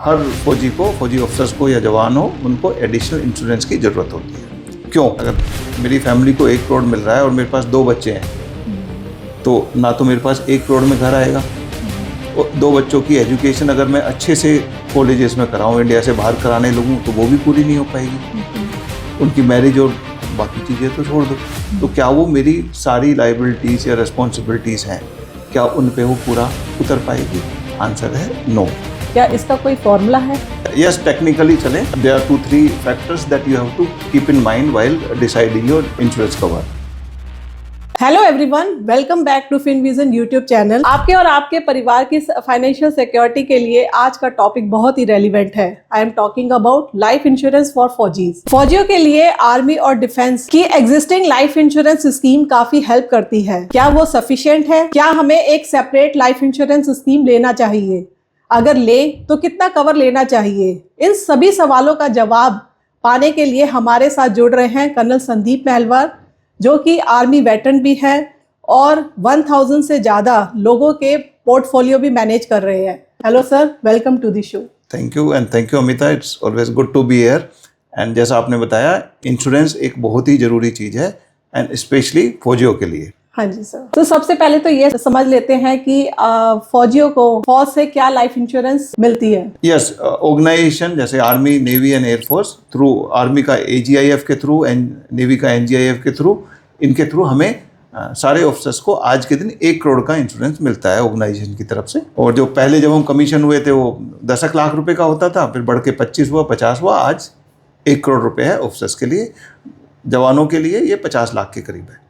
हर फौजी को, फौजी अफसर्स को या जवान हो, उनको एडिशनल इंश्योरेंस की ज़रूरत होती है। क्यों? अगर मेरी फैमिली को 1 करोड़ मिल रहा है और मेरे पास 2 बच्चे हैं, तो ना तो मेरे पास 1 करोड़ में घर आएगा, और 2 बच्चों की एजुकेशन अगर मैं अच्छे से कॉलेजेस में कराऊँ, इंडिया से बाहर कराने लगूँ, तो वो भी पूरी नहीं हो पाएगी। उनकी मैरिज और बाकी चीज़ें तो छोड़ दो। तो क्या वो मेरी सारी लाइबिलिटीज़ या रिस्पॉन्सिबिलिटीज़ हैं, क्या उन पे वो पूरा उतर पाएगी? आंसर है नो। क्या इसका कोई फॉर्मूला है? Yes, technically चले. There are 2-3 factors that you have to keep in mind while deciding your insurance cover. Hello everyone, welcome back to Finvision YouTube channel. आपके और आपके परिवार की फाइनेंशियल सिक्योरिटी के लिए आज का टॉपिक बहुत ही रेलिवेंट है। I am talking about life insurance for फौजीज। फौजियों के लिए आर्मी और डिफेंस की एग्जिस्टिंग लाइफ इंश्योरेंस स्कीम काफी हेल्प करती है। क्या वो सफिशिएंट है? क्या हमें एक सेपरेट लाइफ इंश्योरेंस स्कीम लेना चाहिए? अगर ले तो कितना कवर लेना चाहिए? इन सभी सवालों का जवाब पाने के लिए हमारे साथ जुड़ रहे हैं कर्नल संदीप महलवार, जो कि आर्मी वेटरन भी है और 1000 से ज़्यादा लोगों के पोर्टफोलियो भी मैनेज कर रहे हैं। Hello sir, welcome to the show. Thank you and thank you Amita, it's always good to be here. And जैसा आपने बताया, इंश्योरेंस एक बहुत ही ज़रूरी चीज़ है एंड स्पेशली फौजियों के लिए। हाँ जी सर। तो सबसे पहले तो ये समझ लेते हैं कि फौजियों को फौज से क्या लाइफ इंश्योरेंस मिलती है। यस, ऑर्गेनाइजेशन जैसे army, navy and air force through, army का AGIF के थ्रू एंड नेवी का NGIF के थ्रू, इनके थ्रू हमें सारे ऑफिसर्स को आज के दिन 1 करोड़ का इंश्योरेंस मिलता है ऑर्गेनाइजेशन की तरफ से। और जो पहले जब हम कमीशन हुए थे वो 10 लाख रुपए का होता था, फिर बढ़ के 25 हुआ, 50 हुआ, आज 1 करोड़ रुपए है ऑफिसर्स के लिए। जवानों के लिए ये 50 लाख के करीब है।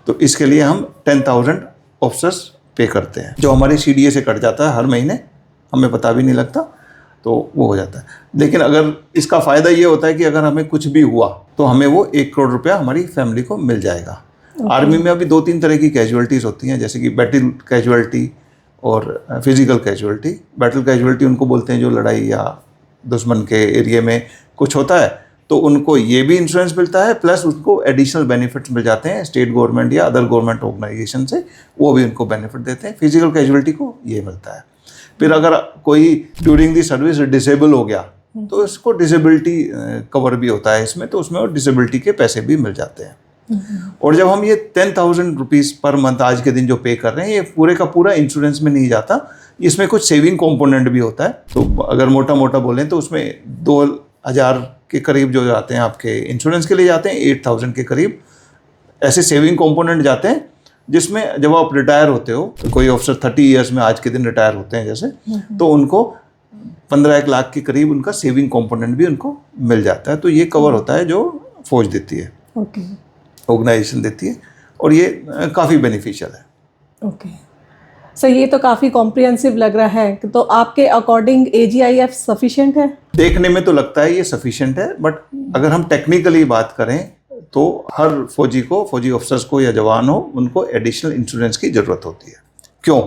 तो इसके लिए हम 10,000 ऑफिसर्स पे करते हैं, जो हमारे CDA से कट जाता है हर महीने, हमें पता भी नहीं लगता, तो वो हो जाता है। लेकिन अगर इसका फ़ायदा ये होता है कि अगर हमें कुछ भी हुआ तो हमें वो 1 करोड़ रुपया हमारी फैमिली को मिल जाएगा। आर्मी में अभी 2-3 तरह की कैजुअलिटीज़ होती हैं, जैसे कि बैटल कैजुअलिटी और फिजिकल कैजुअलिटी। बैटल कैजुअलिटी उनको बोलते हैं जो लड़ाई या दुश्मन के एरिया में कुछ होता है, तो उनको ये भी इंश्योरेंस मिलता है, प्लस उनको एडिशनल बेनिफिट्स मिल जाते हैं स्टेट गवर्नमेंट या अदर गवर्नमेंट ऑर्गेनाइजेशन से, वो भी उनको बेनिफिट देते हैं। फिजिकल कैजुअलिटी को ये मिलता है। फिर अगर कोई ड्यूरिंग दी सर्विस डिसेबल हो गया तो इसको डिसेबिलिटी कवर भी होता है इसमें, तो उसमें और डिसेबिलिटी के पैसे भी मिल जाते हैं। और जब हम ये 10,000 रुपीज़ पर मंथ आज के दिन जो पे कर रहे हैं, ये पूरे का पूरा इंश्योरेंस में नहीं जाता, इसमें कुछ सेविंग कॉम्पोनेंट भी होता है। तो अगर मोटा मोटा बोलें तो उसमें 2,000 के करीब जो जाते हैं आपके इंश्योरेंस के लिए जाते हैं, 8,000 के करीब ऐसे सेविंग कंपोनेंट जाते हैं, जिसमें जब आप रिटायर होते हो, तो कोई ऑफिसर 30 इयर्स में आज के दिन रिटायर होते हैं जैसे, तो उनको 15 लाख के करीब उनका सेविंग कंपोनेंट भी उनको मिल जाता है। तो ये कवर होता है जो फौज देती है, ऑर्गेनाइजेशन देती है, और ये काफ़ी बेनिफिशियल है। ओके सर, ये तो काफ़ी कॉम्प्रिहेंसिव लग रहा है। तो आपके अकॉर्डिंग AGIF सफिशिएंट है? देखने में तो लगता है ये सफिशिएंट है, बट अगर हम टेक्निकली बात करें तो हर फौजी को, फौजी अफसर्स को या जवान हो, उनको एडिशनल इंश्योरेंस की ज़रूरत होती है। क्यों?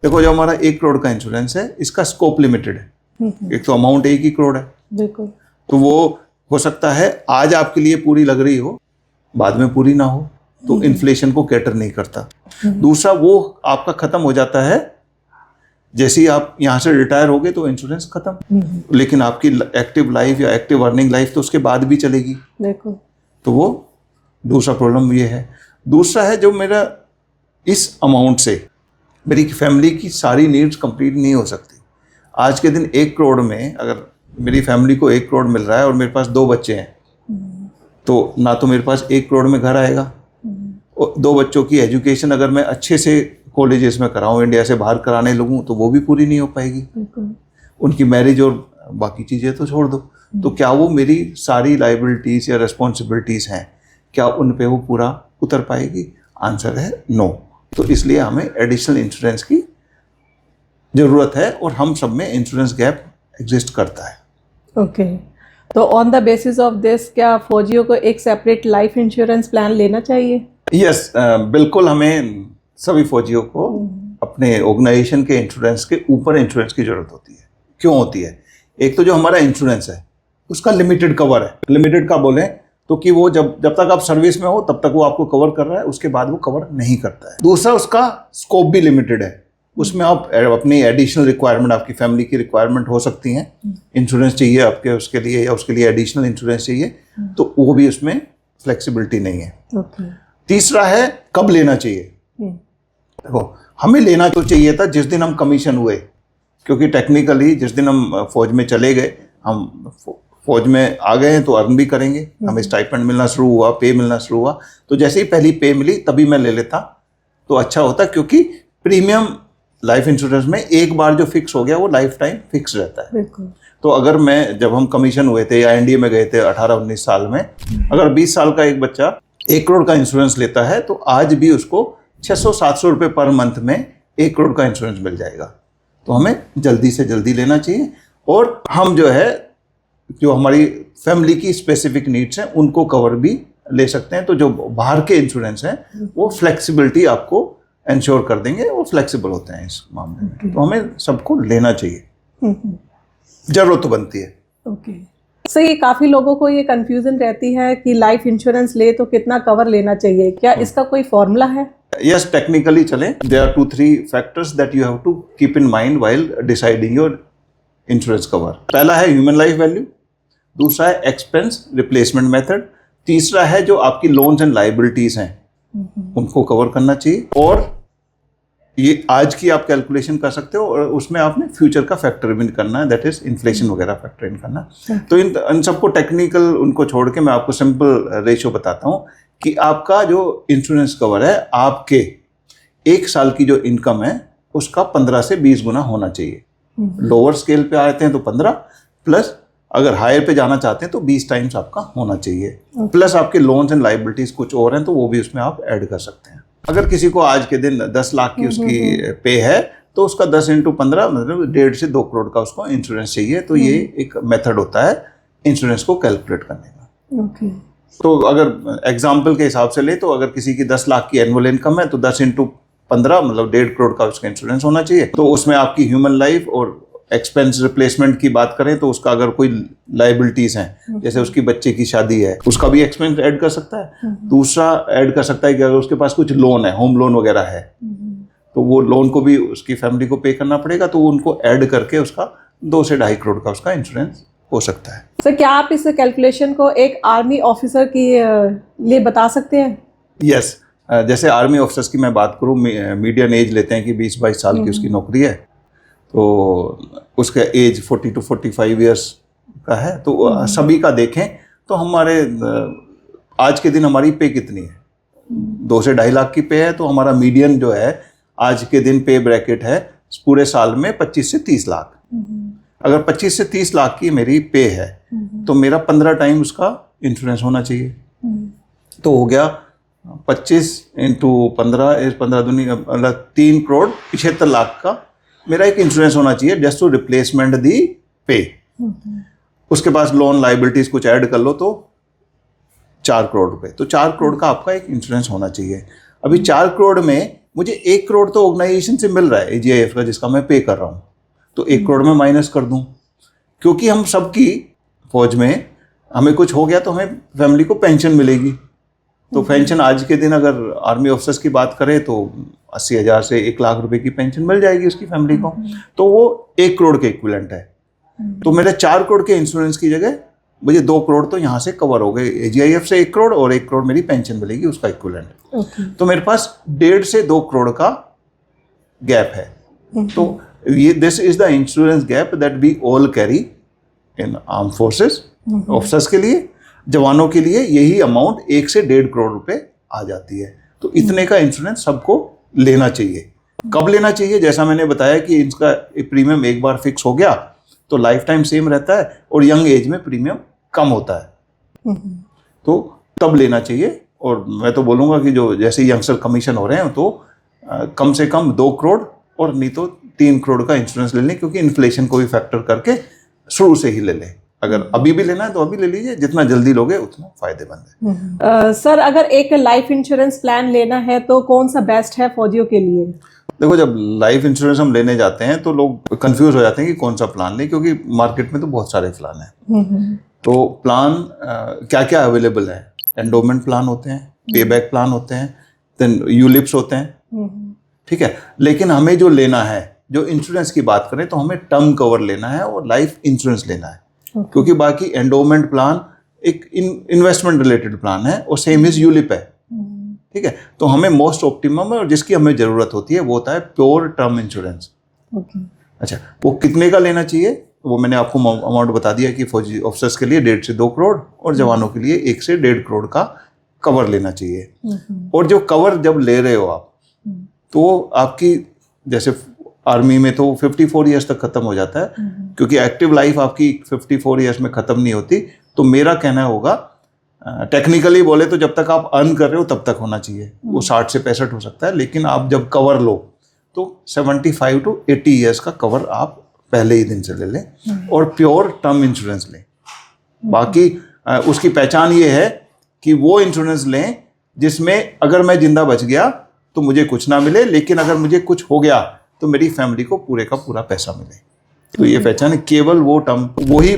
देखो, जो हमारा 1 करोड़ का इंश्योरेंस है, इसका स्कोप लिमिटेड है। एक तो अमाउंट 1 ही करोड़ है, बिल्कुल, तो वो हो सकता है आज आपके लिए पूरी लग रही हो, बाद में पूरी ना हो, तो इन्फ्लेशन को कैटर नहीं करता। दूसरा, वो आपका ख़त्म हो जाता है जैसे ही आप यहाँ से रिटायर हो गए, तो इंश्योरेंस खत्म। लेकिन आपकी एक्टिव लाइफ या एक्टिव अर्निंग लाइफ तो उसके बाद भी चलेगी, बिल्कुल। तो वो दूसरा प्रॉब्लम ये है। दूसरा है, जो मेरा इस अमाउंट से मेरी फैमिली की सारी नीड्स कंप्लीट नहीं हो सकती। आज के दिन 1 करोड़ में अगर मेरी फैमिली को 1 करोड़ मिल रहा है और मेरे पास 2 बच्चे हैं, तो ना तो मेरे पास 1 करोड़ में घर आएगा, और 2 बच्चों की एजुकेशन अगर मैं अच्छे से कॉलेजेस में कराऊँ, इंडिया से बाहर कराने लगूँ, तो वो भी पूरी नहीं हो पाएगी। उनकी मैरिज और बाकी चीज़ें तो छोड़ दो। तो क्या वो मेरी सारी लाइबिलिटीज़ या रिस्पॉन्सिबिलिटीज़ हैं, क्या उन पे वो पूरा उतर पाएगी? आंसर है नो। तो इसलिए हमें एडिशनल इंश्योरेंस की ज़रूरत है, और हम सब में इंश्योरेंस गैप एग्जिस्ट करता है। ओके, तो on the basis of this, क्या फौजियों को एक सेपरेट लाइफ इंश्योरेंस प्लान लेना चाहिए? यस, बिल्कुल, हमें सभी फौजियों को अपने ऑर्गेनाइजेशन के इंश्योरेंस के ऊपर इंश्योरेंस की ज़रूरत होती है। क्यों होती है? एक तो जो हमारा इंश्योरेंस है उसका लिमिटेड कवर है। लिमिटेड का बोलें तो कि वो जब तक आप सर्विस में हो तब तक वो आपको कवर कर रहा है, उसके बाद वो कवर नहीं करता है। दूसरा, उसका स्कोप भी लिमिटेड है। उसमें आप अपनी एडिशनल रिक्वायरमेंट, आपकी फैमिली की रिक्वायरमेंट हो सकती हैं, इंश्योरेंस चाहिए आपके उसके लिए या उसके लिए एडिशनल इंश्योरेंस चाहिए, तो वो भी उसमें फ्लेक्सिबिलिटी नहीं है। ओके। तीसरा है कब लेना चाहिए। देखो हमें लेना तो चाहिए था जिस दिन हम कमीशन हुए, क्योंकि टेक्निकली जिस दिन हम फौज में चले गए, हम फौज में आ गए हैं तो अर्न भी करेंगे, हमें स्टाइपेंड मिलना शुरू हुआ, पे मिलना शुरू हुआ, तो जैसे ही पहली पे मिली तभी मैं ले लेता तो अच्छा होता, क्योंकि प्रीमियम लाइफ इंश्योरेंस में एक बार जो फिक्स हो गया वो लाइफ टाइम फिक्स रहता है। बिल्कुल। तो अगर मैं, जब हम कमीशन हुए थे या एनडीए में गए थे 18-19 साल में, अगर 20 साल का एक बच्चा 1 करोड़ का इंश्योरेंस लेता है तो आज भी उसको 600-700 रुपये पर मंथ में 1 करोड़ का इंश्योरेंस मिल जाएगा। तो हमें जल्दी से जल्दी लेना चाहिए, और हम जो है, जो हमारी फैमिली की स्पेसिफिक नीड्स हैं उनको कवर भी ले सकते हैं। तो जो बाहर के इंश्योरेंस हैं वो फ्लेक्सिबिलिटी आपको इंश्योर कर देंगे, वो फ्लेक्सिबल होते हैं इस मामले में। तो हमें सबको लेना चाहिए, जरूरत तो बनती है। ओके। सो ये काफ़ी लोगों को ये कंफ्यूजन रहती है कि लाइफ इंश्योरेंस ले तो कितना कवर लेना चाहिए, क्या इसका कोई फॉर्मूला है? यस, टेक्निकली चलें, there are 2-3 factors that you have to keep in mind while deciding your insurance cover. पहला है ह्यूमन लाइफ वैल्यू, दूसरा है एक्सपेंस रिप्लेसमेंट मेथड, तीसरा है जो आपकी लोन्स एंड लाइबिलिटीज हैं उनको कवर करना चाहिए, और ये आज की आप कैलकुलेशन कर सकते हो, और उसमें आपने फ्यूचर का फैक्टर भी करना है, दैट इज इन्फ्लेशन वगैरह फैक्टर इन करना। तो इन सबको टेक्निकल उनको छोड़ के मैं आपको सिंपल रेशियो बताता हूँ कि आपका जो इंश्योरेंस कवर है, आपके 1 साल की जो इनकम है उसका 15 से 20 गुना होना चाहिए। लोअर स्केल पे आते हैं तो 15, प्लस अगर हायर पे जाना चाहते हैं तो 20 टाइम्स आपका होना चाहिए, प्लस आपके लोन्स एंड लाइबिलिटीज कुछ और हैं तो वो भी उसमें आप ऐड कर सकते हैं। अगर किसी को आज के दिन 10 लाख की उसकी पे है तो उसका 10 × 15 मतलब 1.5 से 2 करोड़ का उसको इंश्योरेंस चाहिए। तो ये एक मेथड होता है इंश्योरेंस को कैलकुलेट करने का। ओके। तो अगर एग्जाम्पल के हिसाब से ले तो अगर किसी की 10 लाख की एनुअल इनकम है तो 10 × 15 मतलब 1.5 करोड़ का उसका इंश्योरेंस होना चाहिए। तो उसमें आपकी ह्यूमन लाइफ और एक्सपेंस रिप्लेसमेंट की बात करें तो उसका अगर कोई लाइबिलिटीज हैं, जैसे उसकी बच्चे की शादी है, उसका भी एक्सपेंस ऐड कर सकता है। दूसरा ऐड कर सकता है कि अगर उसके पास कुछ लोन है, होम लोन वगैरह है, तो वो लोन को भी उसकी फैमिली को पे करना पड़ेगा, तो उनको ऐड करके उसका 2 से 2.5 करोड़ का उसका इंश्योरेंस हो सकता है। सर, क्या आप इस कैलकुलेशन को एक आर्मी ऑफिसर के लिए बता सकते हैं? यस, जैसे आर्मी ऑफिसर्स की मैं बात करूँ, मीडियन एज लेते हैं कि 20-22 साल की उसकी नौकरी है, तो उसका एज 40 to 45 ईयर्स का है। तो सभी का देखें तो हमारे आज के दिन हमारी पे कितनी है, 2 से 2.5 लाख की पे है, तो हमारा मीडियन जो है आज के दिन पे ब्रैकेट है पूरे साल में 25 से 30 लाख। अगर 25 से 30 लाख की मेरी पे है तो मेरा 15 टाइम उसका इंश्योरेंस होना चाहिए। तो हो गया 25 × 15 15 दूनी मतलब 3 करोड़ 75 लाख का मेरा एक इंश्योरेंस होना चाहिए, जस्ट टू रिप्लेसमेंट दी पे। उसके पास लोन लाइबिलिटीज कुछ ऐड कर लो तो 4 करोड़ रुपए, तो 4 करोड़ का आपका एक इंश्योरेंस होना चाहिए। अभी 4 करोड़ में मुझे 1 करोड़ तो ऑर्गेनाइजेशन से मिल रहा है AGIF का, जिसका मैं पे कर रहा हूँ, तो 1 करोड़ में माइनस कर दूँ, क्योंकि हम सबकी फौज में हमें कुछ हो गया तो हमें फैमिली को पेंशन मिलेगी। तो पेंशन आज के दिन अगर आर्मी ऑफिसर्स की बात करें तो 80,000 से 1 लाख रुपए की पेंशन मिल जाएगी उसकी फैमिली को, तो वो 1 करोड़ के इक्विवेलेंट है। तो मेरे 4 करोड़ के इंश्योरेंस की जगह मुझे 2 करोड़ तो यहाँ से कवर हो गए, AGIF से 1 करोड़ और 1 करोड़ मेरी पेंशन मिलेगी उसका इक्विवेलेंट। तो मेरे पास 1.5 से 2 करोड़ का गैप है। तो ये this is the insurance gap that we all carry in arm forces. Officers के लिए, जवानों के लिए यही अमाउंट 1 से 1.5 करोड़ रुपए आ जाती है। तो इतने का इंश्योरेंस सबको लेना चाहिए। कब लेना चाहिए? जैसा मैंने बताया कि इसका प्रीमियम एक बार फिक्स हो गया तो लाइफ टाइम सेम रहता है, और यंग एज में प्रीमियम कम होता है, तो तब लेना चाहिए। और मैं तो बोलूँगा कि जो जैसे यंगस्टर कमीशन हो रहे हैं तो कम से कम 2 करोड़ और नहीं तो 3 करोड़ का इंश्योरेंस ले लें, क्योंकि इन्फ्लेशन को भी फैक्टर करके शुरू से ही ले लें। अगर अभी भी लेना है तो अभी ले लीजिए, जितना जल्दी लोगे उतना फायदेमंद है। सर, अगर एक लाइफ इंश्योरेंस प्लान लेना है तो कौन सा बेस्ट है फौजियों के लिए? देखो, जब लाइफ इंश्योरेंस हम लेने जाते हैं तो लोग कंफ्यूज हो जाते हैं कि कौन सा प्लान लें, क्योंकि मार्केट में तो बहुत सारे प्लान हैं। तो प्लान क्या क्या अवेलेबल है? एंडोमेंट प्लान होते हैं, पे बैक प्लान होते हैं, देन यूलिप्स होते हैं, ठीक है। लेकिन हमें जो लेना है, जो इंश्योरेंस की बात करें तो हमें टर्म कवर लेना है और लाइफ इंश्योरेंस लेना है, क्योंकि बाकी एंडोमेंट प्लान एक इन्वेस्टमेंट रिलेटेड प्लान है और सेम इज यूलिप है, ठीक है। तो हमें मोस्ट ऑप्टिमम है और जिसकी हमें ज़रूरत होती है वो होता है प्योर टर्म इंश्योरेंस। अच्छा, वो कितने का लेना चाहिए वो मैंने आपको अमाउंट बता दिया कि फौजी ऑफिसर्स के लिए 1.5 से 2 करोड़ और जवानों के लिए 1 से 1.5 करोड़ का कवर लेना चाहिए। और जो कवर जब ले रहे हो आप, तो आपकी जैसे आर्मी में तो 54 ईयर्स तक खत्म हो जाता है, क्योंकि एक्टिव लाइफ आपकी 54 ईयर्स में खत्म नहीं होती। तो मेरा कहना होगा, टेक्निकली बोले तो जब तक आप अर्न कर रहे हो तब तक होना चाहिए, वो 60 से 65 हो सकता है, लेकिन आप जब कवर लो तो 75 to 80 ईयर्स का कवर आप पहले ही दिन से ले लें और प्योर टर्म इंश्योरेंस लें। बाकी उसकी पहचान ये है कि वो इंश्योरेंस लें जिसमें अगर मैं जिंदा बच गया तो मुझे कुछ ना मिले, लेकिन अगर मुझे कुछ हो गया तो मेरी फैमिली को पूरे का पूरा पैसा मिले। तो ये पहचान है, केवल वो टर्म, वही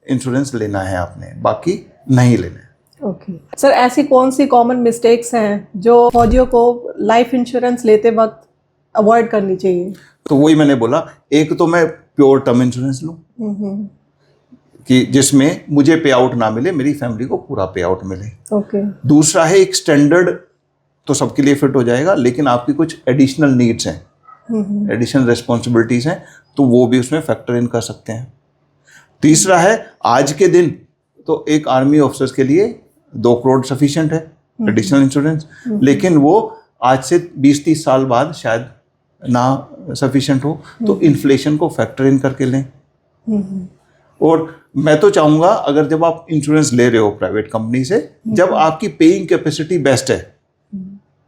इंश्योरेंस लेना है आपने, बाकी नहीं लेना है। ओके सर, ऐसी कौन सी कॉमन मिस्टेक्स हैं जो फौजियों को लाइफ इंश्योरेंस लेते वक्त अवॉइड करनी चाहिए? तो वही मैंने बोला, एक तो मैं प्योर टर्म इंश्योरेंस लूँ कि जिसमें मुझे पे आउट ना मिले, मेरी फैमिली को पूरा पे आउट मिले। ओके। दूसरा है एक स्टैंडर्ड, तो सबके लिए फिट हो जाएगा, लेकिन आपकी कुछ एडिशनल नीड्स हैं, एडिशनल रिस्पॉन्सिबिलिटीज हैं, तो वो भी उसमें फैक्टर इन कर सकते हैं। तीसरा है, आज के दिन तो एक आर्मी ऑफिसर्स के लिए 2 करोड़ सफिशिएंट है एडिशनल इंश्योरेंस, लेकिन वो आज से 20-30 साल बाद शायद ना सफिशिएंट हो, तो इन्फ्लेशन को फैक्टर इन करके लें। और मैं तो चाहूँगा, अगर जब आप इंश्योरेंस ले रहे हो प्राइवेट कंपनी से, जब आपकी पेइंग कैपेसिटी बेस्ट है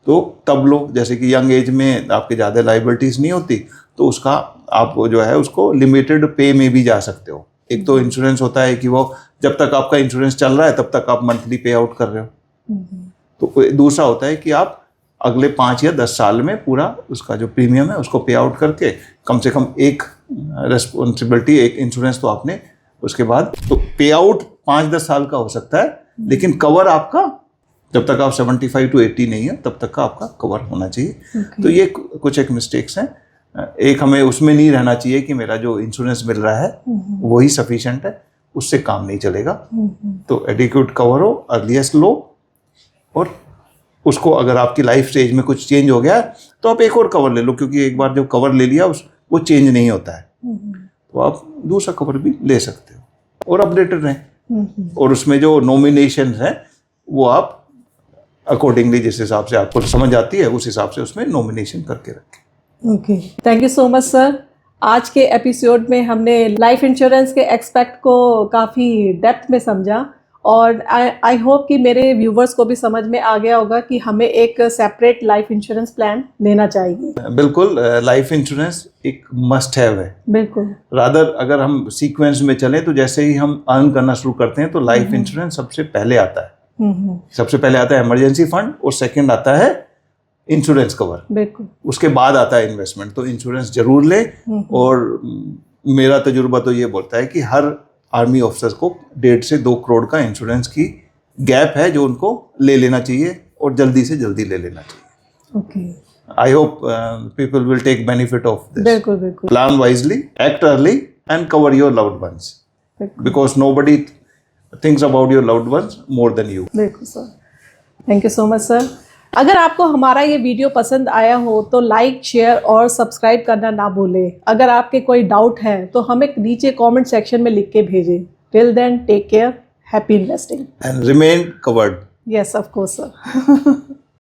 तो तब लो। जैसे कि यंग एज में आपके ज़्यादा लाइबिलिटीज नहीं होती, तो उसका आप जो है उसको लिमिटेड पे में भी जा सकते हो। एक तो इंश्योरेंस होता है कि वो जब तक आपका इंश्योरेंस चल रहा है तब तक आप मंथली पे आउट कर रहे हो। तो दूसरा होता है कि आप अगले 5 या 10 साल में पूरा उसका जो प्रीमियम है उसको पे आउट करके कम से कम एक रेस्पॉन्सिबिलिटी, एक इंश्योरेंस तो आपने, उसके बाद तो पे आउट 5-10 साल का हो सकता है, लेकिन कवर आपका जब तक आप 75 to 80 नहीं है तब तक का आपका कवर होना चाहिए। तो ये कुछ एक मिस्टेक्स हैं। एक, हमें उसमें नहीं रहना चाहिए कि मेरा जो इंश्योरेंस मिल रहा है वही सफिशिएंट है, उससे काम नहीं चलेगा। तो एडिक्वेट कवर हो, अर्लीस्ट लो, और उसको अगर आपकी लाइफ स्टेज में कुछ चेंज हो गया तो आप एक और कवर ले लो, क्योंकि एक बार जब कवर ले लिया वो चेंज नहीं होता है, तो आप दूसरा कवर भी ले सकते हो और अपडेटेड रहें। और उसमें जो नॉमिनेशन है वो आप अकॉर्डिंगली, जिस हिसाब से आपको समझ आती है उस हिसाब से उसमें नॉमिनेशन करके रखें। Okay, thank you so much sir. आज के एपिसोड में हमने लाइफ इंश्योरेंस के एक्सपेक्ट को काफ़ी डेप्थ में समझा, और आई होप कि मेरे व्यूवर्स को भी समझ में आ गया होगा कि हमें एक सेपरेट लाइफ इंश्योरेंस प्लान लेना चाहिए। बिल्कुल, लाइफ इंश्योरेंस एक मस्ट हैव है। बिल्कुल। रादर अगर हम सीक्वेंस में चलें तो जैसे ही हम अर्न करना शुरू करते हैं तो लाइफ इंश्योरेंस सबसे पहले आता है। सबसे पहले आता है इमरजेंसी फंड, और सेकंड आता है इंश्योरेंस कवर। बिल्कुल। उसके बाद आता है इन्वेस्टमेंट। तो इंश्योरेंस जरूर लें, और मेरा तजुर्बा तो ये बोलता है कि हर आर्मी ऑफिसर्स को 1.5 से 2 करोड़ का इंश्योरेंस की गैप है जो उनको ले लेना चाहिए, और जल्दी से जल्दी ले लेना चाहिए। Okay, I hope people will take benefit of this. बिल्कुल बिल्कुल। Plan wisely, act early and cover your loved ones, because nobody thinks about your loved ones more than you. बिल्कुल sir, thank you so much sir. अगर आपको हमारा ये video पसंद आया हो तो लाइक, शेयर और सब्सक्राइब करना ना भूलें। अगर आपके कोई डाउट है तो हमें नीचे कमेंट सेक्शन में लिख के भेजें। Till then, take care, happy investing and remain covered. Yes, of course sir.